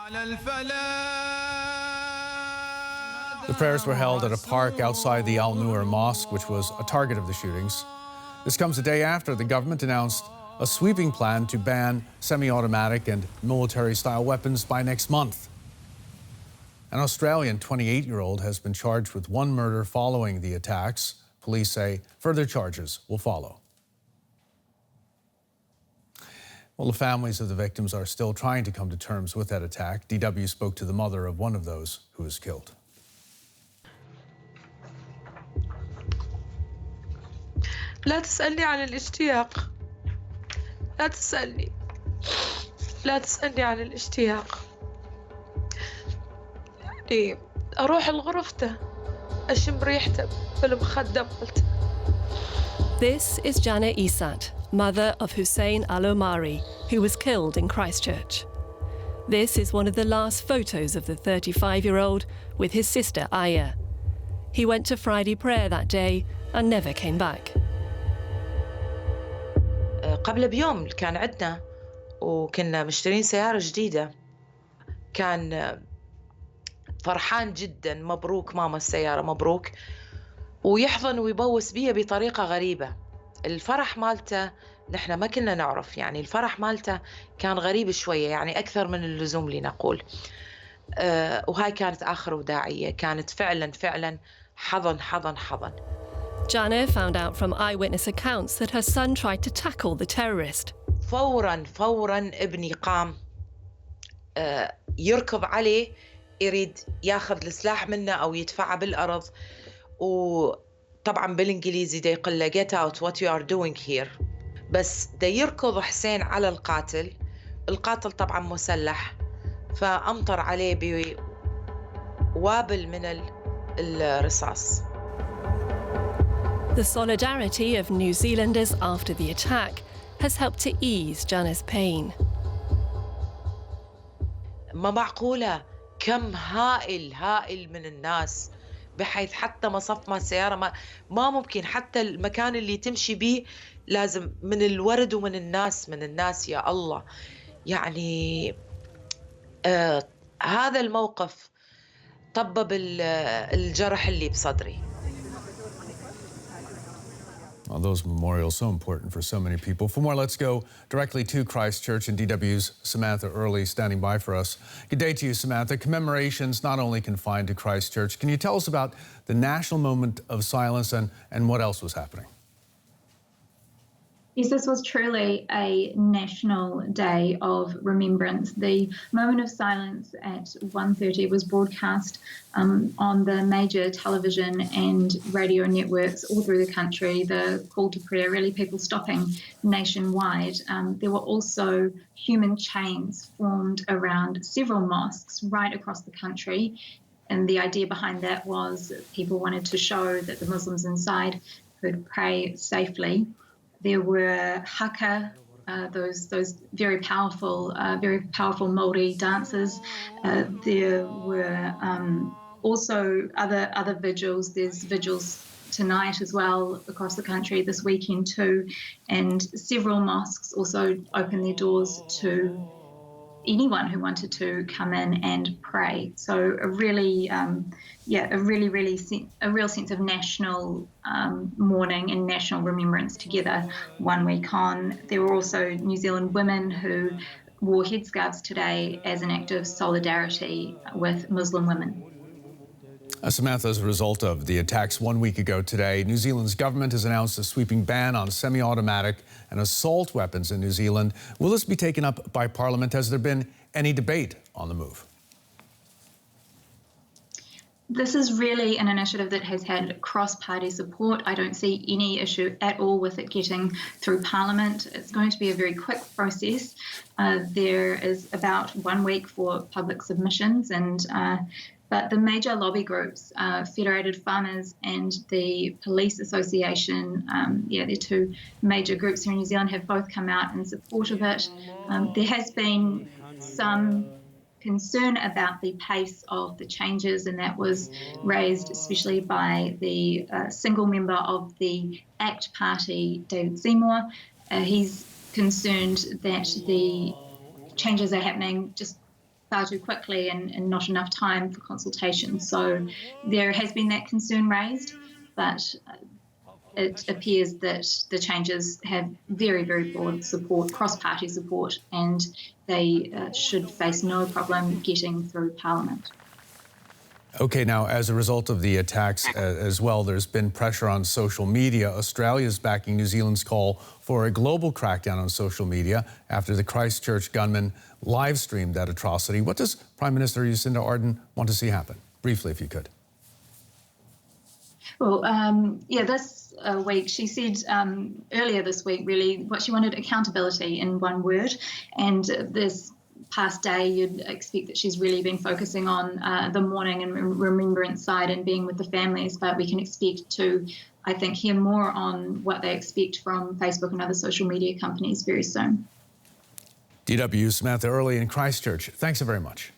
The prayers were held at a park outside the Noor mosque, which was a target of the shootings. This comes a day after the government announced a sweeping plan to ban semi-automatic and military-style weapons by next month. An Australian 28-year-old has been charged with one murder following the attacks. Police say further charges will follow. Well, the families of the victims are still trying to come to terms with that attack. DW spoke to the mother of one of those who was killed. لا تسألني عن الاشتياق. لا تسألني عن الاشتياق. يعني أروح لغرفته أشم ريحته بالمخدة مالته. This is Jana Isat, mother of Hussein Al-Omari, who was killed in Christchurch. This is one of the last photos of the 35-year-old with his sister Aya. He went to Friday prayer that day and never came back. قبل بيوم كان عندنا وكنا مشترين سيارة جديدة. كان فرحان جدا، مبروك ماما السيارة مبروك، ويحضن ويبوس بيها بطريقة غريبة. الفرح مالته نحن ما كنا نعرف، يعني الفرح مالته كان غريب شوية، يعني أكثر من اللزوم لنقول. وهاي كانت آخر وداعية، كانت فعلا حضن. Jana found out from eyewitness accounts that her son tried to tackle the terrorist. فوراً ابني قام يركض عليه، يريد ياخذ السلاح منه أو يدفعه بالأرض، وطبعاً بالإنجليزي دا يقول له get out what you are doing here. بس دا يركض حسين على القاتل طبعاً مسلح، فأمطر عليه بوابل من الرصاص. The solidarity of New Zealanders after the attack has helped to ease Jana's pain. ما معقولة كم هائل من الناس، بحيث حتى مصف ما سيارة ما ممكن، حتى المكان اللي تمشي به لازم من الورد ومن الناس يا الله. يعني هذا الموقف طبب الجرح اللي بصدري. Well, those memorials so important for so many people. For more, let's go directly to Christchurch, and DW's Samantha Early standing by for us. Good day to you, Samantha. Commemorations not only confined to Christchurch. Can you tell us about the national moment of silence and what else was happening? Yes, this was truly a national day of remembrance. The moment of silence at 1:30 was broadcast on the major television and radio networks all through the country. The call to prayer, really people stopping nationwide. There were also human chains formed around several mosques right across the country. And the idea behind that was people wanted to show that the Muslims inside could pray safely. There were haka, those very powerful Māori dancers. There were also other vigils. There's vigils tonight as well across the country, this weekend too, and several mosques also opened their doors to anyone who wanted to come in and pray. So a real sense of national mourning and national remembrance together 1 week on. There were also New Zealand women who wore headscarves today as an act of solidarity with Muslim women. Samantha, as a result of the attacks 1 week ago today, New Zealand's government has announced a sweeping ban on semi-automatic and assault weapons in New Zealand. Will this be taken up by Parliament? Has there been any debate on the move? This is really an initiative that has had cross-party support. I don't see any issue at all with it getting through Parliament. It's going to be a very quick process. There is about 1 week for public submissions, but the major lobby groups, Federated Farmers and the Police Association, the two major groups here in New Zealand, have both come out in support of it. There has been some concern about the pace of the changes, and that was raised especially by the single member of the ACT Party, David Seymour. He's concerned that the changes are happening just far too quickly and not enough time for consultation. So there has been that concern raised, but it appears that the changes have very, very broad support, cross-party support, and they should face no problem getting through Parliament. Okay, now, as a result of the attacks as well, there's been pressure on social media. Australia's backing New Zealand's call for a global crackdown on social media after the Christchurch gunman live-streamed that atrocity. What does Prime Minister Jacinda Ardern want to see happen? Briefly, if you could. Well, this week she said earlier this week really what she wanted: accountability in one word. And this past day, you'd expect that she's really been focusing on the mourning and remembrance side and being with the families, but we can expect to, I think, hear more on what they expect from Facebook and other social media companies very soon. DW Samantha Early in Christchurch, thanks so very much.